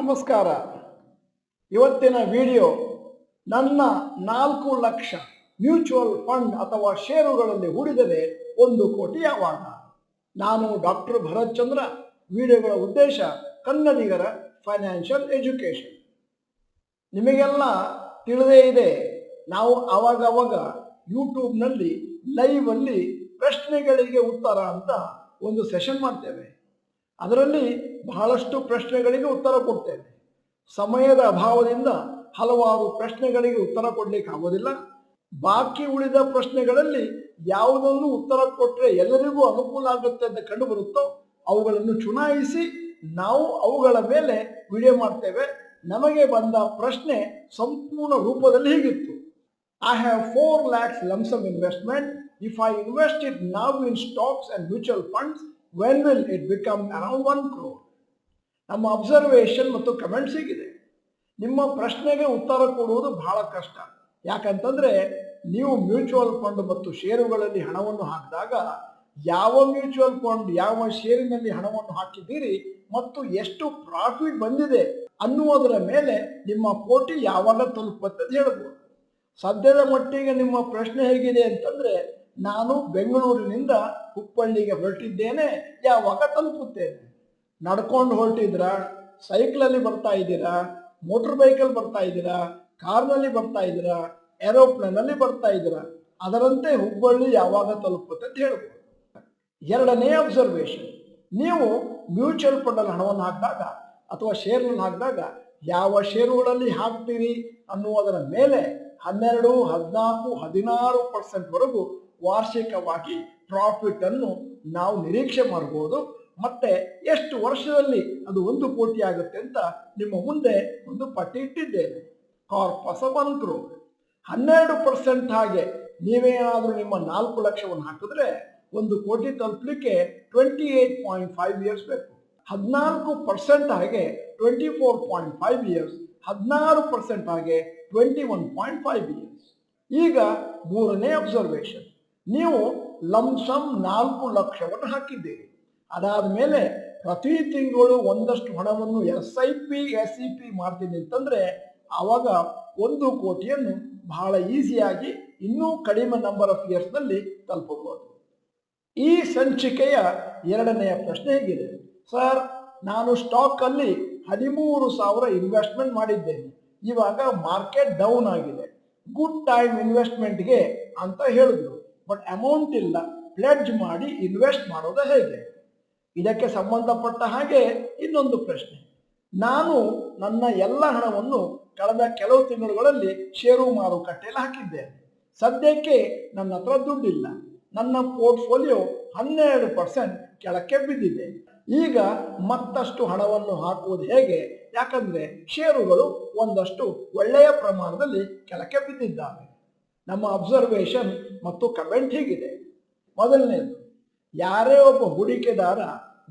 ನಮಸ್ಕಾರ. ಇವತ್ತಿನ ವಿಡಿಯೋ ನನ್ನ 4 ಲಕ್ಷ ಮ್ಯೂಚುವಲ್ ಫಂಡ್ ಅಥವಾ ಷೇರುಗಳಲ್ಲಿ ಹೂಡಿದರೆ 1 ಕೋಟಿ ಯಾವಾಗ? ನಾನು ಡಾಕ್ಟರ್ ಭರತ್ ಚಂದ್ರ. ವಿಡಿಯೋಗಳ ಉದ್ದೇಶ ಕನ್ನಡಿಗರ ಫೈನಾನ್ಷಿಯಲ್ ಎಜುಕೇಷನ್. ನಿಮಗೆಲ್ಲ ತಿಳಿದೇ ಇದೆ, ನಾವು ಅವಾಗವಾಗ ಯೂಟ್ಯೂಬ್ನಲ್ಲಿ ಲೈವಲ್ಲಿ ಪ್ರಶ್ನೆಗಳಿಗೆ ಉತ್ತರ ಅಂತ ಒಂದು ಸೆಷನ್ ಮಾಡ್ತೇವೆ. ಅದರಲ್ಲಿ ಬಹಳಷ್ಟು ಪ್ರಶ್ನೆಗಳಿಗೆ ಉತ್ತರ ಕೊಡ್ತೇವೆ. ಸಮಯದ ಅಭಾವದಿಂದ ಹಲವಾರು ಪ್ರಶ್ನೆಗಳಿಗೆ ಉತ್ತರ ಕೊಡ್ಲಿಕ್ಕೆ ಆಗೋದಿಲ್ಲ. ಬಾಕಿ ಉಳಿದ ಪ್ರಶ್ನೆಗಳಲ್ಲಿ ಯಾವುದನ್ನು ಉತ್ತರ ಕೊಟ್ಟರೆ ಎಲ್ಲರಿಗೂ ಅನುಕೂಲ ಆಗುತ್ತೆ ಅಂತ ಕಂಡು ಬರುತ್ತೋ ಅವುಗಳನ್ನು ಚುನಾಯಿಸಿ ನಾವು ಅವುಗಳ ಮೇಲೆ ವಿಡಿಯೋ ಮಾಡ್ತೇವೆ. ನಮಗೆ ಬಂದ ಪ್ರಶ್ನೆ ಸಂಪೂರ್ಣ ರೂಪದಲ್ಲಿ ಹೀಗಿತ್ತು: I have 4 lakhs lump sum investment. If I invest it now in stocks and mutual funds, when will it become around 1 crore? ನಮ್ಮ ಅಬ್ಸರ್ವೇಷನ್ ಮತ್ತು ಕಮೆಂಟ್ಸ್ ಹೀಗಿದೆ. ನಿಮ್ಮ ಪ್ರಶ್ನೆಗೆ ಉತ್ತರ ಕೊಡುವುದು ಬಹಳ ಕಷ್ಟ. ಯಾಕಂತಂದ್ರೆ ನೀವು ಮ್ಯೂಚುವಲ್ ಫಂಡ್ ಮತ್ತು ಷೇರುಗಳಲ್ಲಿ ಹಣವನ್ನು ಹಾಕಿದಾಗ ಯಾವ ಮ್ಯೂಚುವಲ್ ಫಂಡ್ ಯಾವ ಷೇರಿನಲ್ಲಿ ಹಣವನ್ನು ಹಾಕಿದ್ದೀರಿ ಮತ್ತು ಎಷ್ಟು ಪ್ರಾಫಿಟ್ ಬಂದಿದೆ ಅನ್ನುವುದರ ಮೇಲೆ ನಿಮ್ಮ ಕೋಟಿ ಯಾವಾಗ ತಲುಪುತ್ತೆ ಅಂತ ಹೇಳ್ಬೋದು. ಸದ್ಯದ ಮಟ್ಟಿಗೆ ನಿಮ್ಮ ಪ್ರಶ್ನೆ ಹೇಗಿದೆ ಅಂತಂದ್ರೆ, ನಾನು ಬೆಂಗಳೂರಿನಿಂದ ಹುಬ್ಬಳ್ಳಿಗೆ ಹೊರಟಿದ್ದೇನೆ, ಯಾವಾಗ ತಲುಪುತ್ತೇನೆ? ನಡ್ಕೊಂಡು ಹೊರಟಿದ್ರಾ, ಸೈಕಲಲ್ಲಿ ಬರ್ತಾ ಇದ್ದೀರಾ, ಮೋಟರ್ ಬೈಕಲ್ಲಿ ಬರ್ತಾ ಇದ್ದೀರಾ, ಕಾರ್ನಲ್ಲಿ ಬರ್ತಾ ಇದ್ದೀರಾ, ಏರೋಪ್ಲೇನಲ್ಲಿ ಬರ್ತಾ ಇದ್ದೀರಾ? ಅದರಂತೆ ಹುಬ್ಬಳ್ಳಿ ಯಾವಾಗ ತಲುಪುತ್ತೆ ಅಂತ ಹೇಳ್ಬೋದು. ಎರಡನೇ ಅಬ್ಸರ್ವೇಷನ್, ನೀವು ಮ್ಯೂಚುವಲ್ ಫಂಡಲ್ಲಿ ಹಣವನ್ನು ಹಾಕಿದಾಗ ಅಥವಾ ಷೇರ್ನಲ್ಲಿ ಹಾಕಿದಾಗ ಯಾವ ಷೇರುಗಳಲ್ಲಿ ಹಾಕ್ತೀರಿ ಅನ್ನುವುದರ ಮೇಲೆ 12, 14, 16% ವರೆಗೂ ವಾರ್ಷಿಕವಾಗಿ ಪ್ರಾಫಿಟ್ ಅನ್ನು ನಾವು ನಿರೀಕ್ಷೆ ಮಾಡಬಹುದು. ಮತ್ತೆ ಎಷ್ಟು ವರ್ಷದಲ್ಲಿ ಅದು 1 ಕೋಟಿ ಆಗುತ್ತೆ ಅಂತ ನಿಮ್ಮ ಮುಂದೆ ಒಂದು ಪಟ್ಟಿ ಇಟ್ಟಿದ್ದೇನೆ. Corpus 1 crore. 12% ಹಾಗೆ ನೀವೇನಾದರೂ ನಿಮ್ಮ 4 ಲಕ್ಷವನ್ನು ಹಾಕಿದ್ರೆ 1 ಕೋಟಿ ತಲುಪಲಿಕ್ಕೆ 28.5 ಇಯರ್ಸ್ ಬೇಕು. 14% ಹಾಗೆ 24.5 ಇಯರ್ಸ್, 16% ಹಾಗೆ 21.5 ಇಯರ್ಸ್. ಈಗ ಮೂರನೇ ಅಬ್ಸರ್ವೇಷನ್, ನೀವು ಲಂಸಮ್ 4 ಲಕ್ಷವನ್ನು ಹಾಕಿದ್ದೀರಿ. ಅದಾದ ಮೇಲೆ ಪ್ರತಿ ತಿಂಗಳು ಒಂದಷ್ಟು ಹಣವನ್ನು SIP SEP ಮಾಡ್ತೀನಿ ಅಂತಂದ್ರೆ ಆವಾಗ 1 ಕೋಟಿಯನ್ನು ಬಹಳ ಈಸಿಯಾಗಿ ಇನ್ನೂ ಕಡಿಮೆ ನಂಬರ್ ಆಫ್ ಇಯರ್ಸ್ನಲ್ಲಿ ತಲುಪಬಹುದು. ಈ ಸಂಚಿಕೆಯ ಎರಡನೆಯ ಪ್ರಶ್ನೆ ಹೇಗಿದೆ: ಸರ್, ನಾನು ಸ್ಟಾಕ್ ಅಲ್ಲಿ 13,000 ಇನ್ವೆಸ್ಟ್ಮೆಂಟ್ ಮಾಡಿದ್ದೇನೆ. ಇವಾಗ ಮಾರ್ಕೆಟ್ ಡೌನ್ ಆಗಿದೆ, ಗುಡ್ ಟೈಮ್ ಇನ್ವೆಸ್ಟ್ಮೆಂಟ್ಗೆ ಅಂತ ಹೇಳಿದ್ರು. ಬಟ್ ಅಮೌಂಟ್ ಇಲ್ಲ, ಪ್ಲೆಡ್ಜ್ ಮಾಡಿ ಇನ್ವೆಸ್ಟ್ ಮಾಡೋದು ಹೇಗೆ? ಇದಕ್ಕೆ ಸಂಬಂಧಪಟ್ಟ ಹಾಗೆ ಇನ್ನೊಂದು ಪ್ರಶ್ನೆ, ನಾನು ನನ್ನ ಎಲ್ಲ ಹಣವನ್ನು ಕಳೆದ ಕೆಲವು ತಿಂಗಳುಗಳಲ್ಲಿ ಷೇರು ಮಾರುಕಟ್ಟೆಯಲ್ಲಿ ಹಾಕಿದ್ದೇನೆ. ಸದ್ಯಕ್ಕೆ ನನ್ನ ಹತ್ರ ದುಡ್ಡಿಲ್ಲ, ನನ್ನ ಪೋರ್ಟ್ಫೋಲಿಯೋ 12% ಕೆಳಕ್ಕೆ ಬಿದ್ದಿದೆ. ಈಗ ಮತ್ತಷ್ಟು ಹಣವನ್ನು ಹಾಕುವುದು ಹೇಗೆ? ಯಾಕಂದ್ರೆ ಷೇರುಗಳು ಒಂದಷ್ಟು ಒಳ್ಳೆಯ ಪ್ರಮಾಣದಲ್ಲಿ ಕೆಳಕ್ಕೆ ಬಿದ್ದಿದ್ದಾವೆ. ನಮ್ಮ ಅಬ್ಸರ್ವೇಷನ್ ಮತ್ತು ಕಮೆಂಟ್ ಹೀಗಿದೆ. ಮೊದಲನೇದು, ಯಾರೇ ಒಬ್ಬ ಹೂಡಿಕೆದಾರ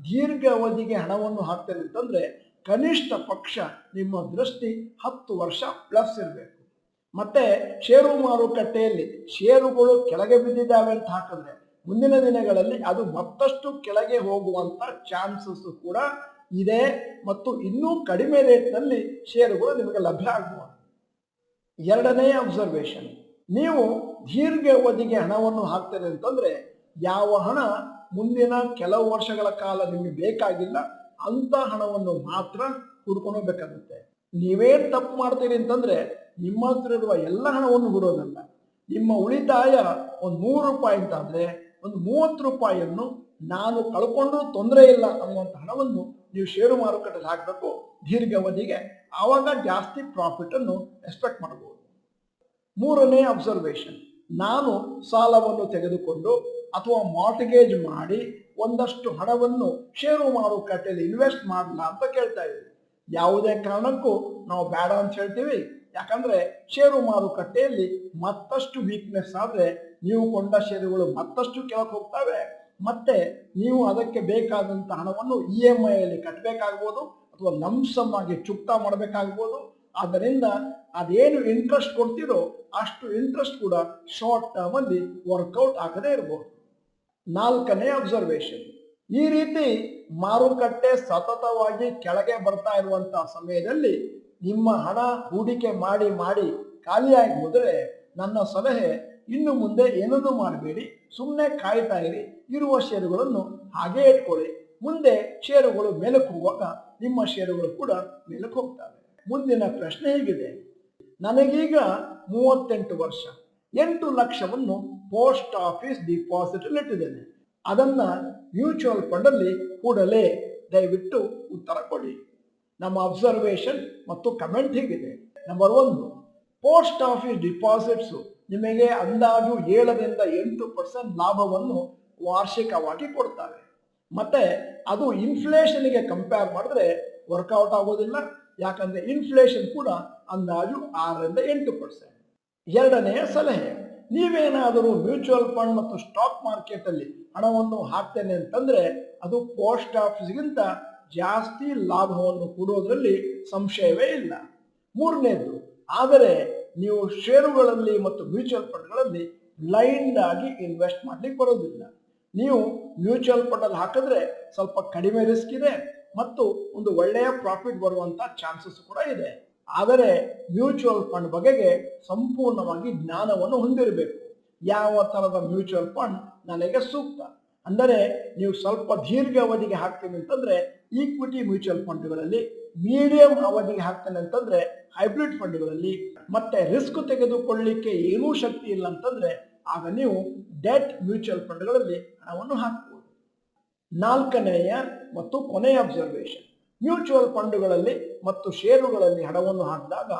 ದೀರ್ಘ ಅವಧಿಗೆ ಹಣವನ್ನು ಹಾಕ್ತಾರೆ ಅಂತಂದ್ರೆ ಕನಿಷ್ಠ ಪಕ್ಷ ನಿಮ್ಮ ದೃಷ್ಟಿ 10 ವರ್ಷ ಪ್ಲಸ್ ಇರಬೇಕು. ಮತ್ತೆ ಷೇರು ಮಾರುಕಟ್ಟೆಯಲ್ಲಿ ಷೇರುಗಳು ಕೆಳಗೆ ಬಿದ್ದಿದ್ದಾವೆ ಅಂತ ಹಾಕಿದ್ರೆ ಮುಂದಿನ ದಿನಗಳಲ್ಲಿ ಅದು ಮತ್ತಷ್ಟು ಕೆಳಗೆ ಹೋಗುವಂತ ಚಾನ್ಸಸ್ ಕೂಡ ಇದೆ ಮತ್ತು ಇನ್ನೂ ಕಡಿಮೆ ರೇಟ್ನಲ್ಲಿ ಷೇರುಗಳು ನಿಮಗೆ ಲಭ್ಯ ಆಗಬಹುದು. ಎರಡನೇ ಅಬ್ಸರ್ವೇಷನ್, ನೀವು ದೀರ್ಘ ಅವಧಿಗೆ ಹಣವನ್ನು ಹಾಕ್ತೀರಿ ಅಂತಂದ್ರೆ ಯಾವ ಹಣ ಮುಂದಿನ ಕೆಲವು ವರ್ಷಗಳ ಕಾಲ ನಿಮಗೆ ಬೇಕಾಗಿಲ್ಲ ಅಂತ ಹಣವನ್ನು ಮಾತ್ರ ಹುಡ್ಕೊಂಡು ಹೋಗ್ಬೇಕಾಗುತ್ತೆ. ನೀವೇನು ತಪ್ಪು ಮಾಡ್ತೀರಿ ಅಂತಂದ್ರೆ ನಿಮ್ಮ ಹತ್ರ ಇರುವ ಎಲ್ಲ ಹಣವನ್ನು ಬಿಡೋದಲ್ಲ. ನಿಮ್ಮ ಉಳಿತಾಯ ಒಂದು 100 ರೂಪಾಯಿ ಅಂತಾದ್ರೆ ಒಂದು 30 ರೂಪಾಯಿಯನ್ನು ನಾನು ಕಳ್ಕೊಂಡ್ರೂ ತೊಂದರೆ ಇಲ್ಲ ಅನ್ನುವಂಥ ಹಣವನ್ನು ನೀವು ಷೇರು ಮಾರುಕಟ್ಟೆಯಲ್ಲಿ ಹಾಕಬೇಕು ದೀರ್ಘ ಅವಧಿಗೆ. ಆವಾಗ ಜಾಸ್ತಿ ಪ್ರಾಫಿಟ್ ಅನ್ನು ಎಕ್ಸ್ಪೆಕ್ಟ್ ಮಾಡಬಹುದು. ಮೂರನೇ ಅಬ್ಸರ್ವೇಷನ್, ನಾನು ಸಾಲವನ್ನು ತೆಗೆದುಕೊಂಡು ಅಥವಾ ಮಾರ್ಟ್ಗೇಜ್ ಮಾಡಿ ಒಂದಷ್ಟು ಹಣವನ್ನು ಷೇರು ಮಾರುಕಟ್ಟೆಯಲ್ಲಿ ಇನ್ವೆಸ್ಟ್ ಮಾಡಲ್ಲ ಅಂತ ಕೇಳ್ತಾ ಇದ್ದೀವಿ. ಯಾವುದೇ ಕಾರಣಕ್ಕೂ ನಾವು ಬೇಡ ಅಂತ ಹೇಳ್ತೀವಿ. ಯಾಕಂದ್ರೆ ಷೇರು ಮಾರುಕಟ್ಟೆಯಲ್ಲಿ ಮತ್ತಷ್ಟು ವೀಕ್ನೆಸ್ ಆದ್ರೆ ನೀವು ಕೊಂಡ ಷೇರುಗಳು ಮತ್ತಷ್ಟು ಕೆಳಗೆ ಹೋಗ್ತವೆ. ಮತ್ತೆ ನೀವು ಅದಕ್ಕೆ ಬೇಕಾದಂತ ಹಣವನ್ನು EMI ಅಲ್ಲಿ ಕಟ್ಟಬೇಕಾಗ್ಬೋದು ಅಥವಾ ಲಂಸಮ್ ಆಗಿ ಚುಕ್ತಾ ಮಾಡಬೇಕಾಗ್ಬೋದು. ಆದ್ದರಿಂದ ಅದೇನು ಇಂಟ್ರೆಸ್ಟ್ ಕೊಡ್ತೀರೋ ಅಷ್ಟು ಇಂಟ್ರೆಸ್ಟ್ ಕೂಡ ಶಾರ್ಟ್ ಟರ್ಮ್ ಅಲ್ಲಿ ವರ್ಕೌಟ್ ಆಗದೇ ಇರಬಹುದು. ನಾಲ್ಕನೇ ಅಬ್ಸರ್ವೇಷನ್, ಈ ರೀತಿ ಮಾರುಕಟ್ಟೆ ಸತತವಾಗಿ ಕೆಳಗೆ ಬರ್ತಾ ಇರುವಂತಹ ಸಮಯದಲ್ಲಿ ನಿಮ್ಮ ಹಣ ಹೂಡಿಕೆ ಮಾಡಿ ಮಾಡಿ ಖಾಲಿಯಾಗಿ ಹೋದರೆ ನನ್ನ ಸಲಹೆ ಇನ್ನು ಮುಂದೆ ಏನನ್ನೂ ಮಾಡಬೇಡಿ, ಸುಮ್ಮನೆ ಕಾಯ್ತಾ ಇರಿ. ಇರುವ ಷೇರುಗಳನ್ನು ಹಾಗೇ ಇಟ್ಕೊಳ್ಳಿ. ಮುಂದೆ ಷೇರುಗಳು ಮೇಲಕ್ಕೆ ಹೋಗುವಾಗ ನಿಮ್ಮ ಷೇರುಗಳು ಕೂಡ ಮೇಲಕ್ಕೆ ಹೋಗ್ತವೆ. ಮುಂದಿನ ಪ್ರಶ್ನೆ ಹೀಗಿದೆ, ನನಗೀಗ 38 ವರ್ಷ, 8 ಲಕ್ಷವನ್ನು ಪೋಸ್ಟ್ ಆಫೀಸ್ ಡಿಪಾಸಿಟ್ ಇಟ್ಟಿದ್ದೇನೆ. ಅದನ್ನ ಮ್ಯೂಚುವಲ್ ಫಂಡ್ ಅಲ್ಲಿ ಕೂಡಲೇ ದಯವಿಟ್ಟು ಉತ್ತರ ಕೊಡಿ. ನಮ್ಮ ಅಬ್ಸರ್ವೇಷನ್ ಮತ್ತು ಕಮೆಂಟ್ ಹೀಗಿದೆ. ನಂಬರ್ 1, ಪೋಸ್ಟ್ ಆಫೀಸ್ ಡಿಪಾಸಿಟ್ಸ್ ನಿಮಗೆ ಅಂದಾಜು 7ರಿಂದ 8% ಲಾಭವನ್ನು ವಾರ್ಷಿಕವಾಗಿ ಕೊಡ್ತವೆ. ಮತ್ತೆ ಅದು ಇನ್ಫ್ಲೇಷನ್ಗೆ ಕಂಪೇರ್ ಮಾಡಿದ್ರೆ ವರ್ಕೌಟ್ ಆಗೋದಿಲ್ಲ. ಯಾಕಂದ್ರೆ ಇನ್ಫ್ಲೇಷನ್ ಕೂಡ ಅಂದಾಜು 6ರಿಂದ 8%. ಎರಡನೆಯ ಸಲಹೆ, ನೀವೇನಾದರೂ ಮ್ಯೂಚುವಲ್ ಫಂಡ್ ಮತ್ತು ಸ್ಟಾಕ್ ಮಾರ್ಕೆಟ್ ಅಲ್ಲಿ ಹಣವನ್ನು ಹಾಕ್ತೇನೆ ಅಂತಂದ್ರೆ ಅದು ಪೋಸ್ಟ್ ಆಫೀಸ್ಗಿಂತ ಜಾಸ್ತಿ ಲಾಭವನ್ನು ಕೊಡೋದ್ರಲ್ಲಿ ಸಂಶಯವೇ ಇಲ್ಲ. ಮೂರನೇದು, ಆದರೆ ನೀವು ಷೇರುಗಳಲ್ಲಿ ಮತ್ತು ಮ್ಯೂಚುವಲ್ ಫಂಡ್ಗಳಲ್ಲಿ ಬ್ಲೈಂಡ್ ಆಗಿ ಇನ್ವೆಸ್ಟ್ ಮಾಡ್ಲಿಕ್ಕೆ ಬರೋದಿಲ್ಲ. ನೀವು ಮ್ಯೂಚುವಲ್ ಫಂಡ್ ಅಲ್ಲಿ ಹಾಕಿದ್ರೆ ಸ್ವಲ್ಪ ಕಡಿಮೆ ರಿಸ್ಕ್ ಇದೆ ಮತ್ತು ಒಂದು ಒಳ್ಳೆಯ ಪ್ರಾಫಿಟ್ ಬರುವಂತ ಚಾನ್ಸಸ್ ಕೂಡ ಇದೆ. ಆದರೆ ಮ್ಯೂಚುವಲ್ ಫಂಡ್ ಬಗೆಗೆ ಸಂಪೂರ್ಣವಾಗಿ ಜ್ಞಾನವನ್ನು ಹೊಂದಿರಬೇಕು. ಯಾವ ತರದ ಮ್ಯೂಚುವಲ್ ಫಂಡ್ ನನಗೆ ಸೂಕ್ತ, ಅಂದರೆ ನೀವು ಸ್ವಲ್ಪ ದೀರ್ಘ ಅವಧಿಗೆ ಹಾಕ್ತೀನಿ ಅಂತಂದ್ರೆ ಈಕ್ವಿಟಿ ಮ್ಯೂಚುವಲ್ ಫಂಡ್ಗಳಲ್ಲಿ, ಮೀಡಿಯಂ ಅವಧಿಗೆ ಹಾಕ್ತೇನೆ ಅಂತಂದ್ರೆ ಹೈಬ್ರಿಡ್ ಫಂಡ್ಗಳಲ್ಲಿ, ಮತ್ತೆ ರಿಸ್ಕ್ ತೆಗೆದುಕೊಳ್ಳಲಿಕ್ಕೆ ಏನೂ ಶಕ್ತಿ ಇಲ್ಲ ಅಂತಂದ್ರೆ ಆಗ ನೀವು ಡೆಟ್ ಮ್ಯೂಚುವಲ್ ಫಂಡ್ಗಳಲ್ಲಿ ಹಣವನ್ನು ಹಾಕಬಹುದು. ನಾಲ್ಕನೆಯ ಮತ್ತು ಕೊನೆಯ ಅಬ್ಸರ್ವೇಷನ್, ಮ್ಯೂಚುವಲ್ ಫಂಡ್ಗಳಲ್ಲಿ ಮತ್ತು ಷೇರುಗಳಲ್ಲಿ ಹಣವನ್ನು ಹಾಕಿದಾಗ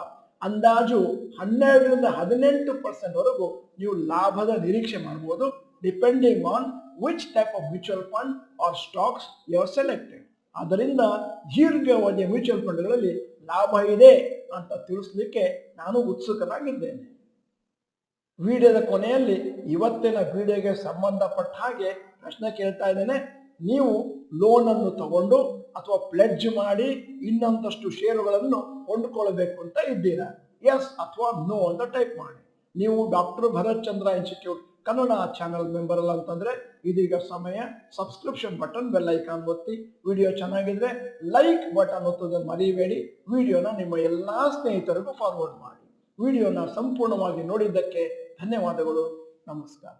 ಅಂದಾಜು 12ರಿಂದ 18% ವರೆಗೂ ನೀವು ಲಾಭದ ನಿರೀಕ್ಷೆ ಮಾಡಬಹುದು, depending on which type of mutual fund or stocks you are selected. ಆದ್ದರಿಂದ ದೀರ್ಘಾವಧಿಯ ಮ್ಯೂಚುವಲ್ ಫಂಡ್ಗಳಲ್ಲಿ ಲಾಭ ಇದೆ ಅಂತ ತಿಳಿಸ್ಲಿಕ್ಕೆ ನಾನು ಉತ್ಸುಕನಾಗಿದ್ದೇನೆ. ವಿಡಿಯೋದ ಕೊನೆಯಲ್ಲಿ ಇವತ್ತಿನ ವಿಡಿಯೋಗೆ ಸಂಬಂಧಪಟ್ಟ ಹಾಗೆ ಪ್ರಶ್ನೆ ಕೇಳ್ತಾ ಇದ್ದೇನೆ. ನೀವು ಲೋನ್ ಅನ್ನು ತಗೊಂಡು ಅಥವಾ ಪ್ಲೆಡ್ಜ್ ಮಾಡಿ ಇನ್ನೊಂದಷ್ಟು ಷೇರುಗಳನ್ನು ಕೊಂಡುಕೊಳ್ಳಬೇಕು ಅಂತ ಇದ್ದೀರಾ? ಎಸ್ ಅಥವಾ ನೋ ಅಂತ ಟೈಪ್ ಮಾಡಿ. ನೀವು ಡಾಕ್ಟರ್ ಭರತ್ ಚಂದ್ರ ಇನ್ಸ್ಟಿಟ್ಯೂಟ್ ಕನ್ನಡ ಚಾನೆಲ್ ಮೆಂಬರ್ ಅಲ್ಲ ಅಂತಂದ್ರೆ ಇದೀಗ ಸಮಯ. ಸಬ್ಸ್ಕ್ರಿಪ್ಷನ್ ಬಟನ್, ಬೆಲ್ ಐಕಾನ್ ಒತ್ತಿ. ವಿಡಿಯೋ ಚೆನ್ನಾಗಿದ್ರೆ ಲೈಕ್ ಬಟನ್ ಒತ್ತೋದನ್ನು ಮರಿಬೇಡಿ. ವಿಡಿಯೋನ ನಿಮ್ಮ ಎಲ್ಲಾ ಸ್ನೇಹಿತರಿಗೂ ಫಾರ್ವರ್ಡ್ ಮಾಡಿ. ವಿಡಿಯೋನ ಸಂಪೂರ್ಣವಾಗಿ ನೋಡಿದ್ದಕ್ಕೆ ಧನ್ಯವಾದಗಳು. ನಮಸ್ಕಾರ.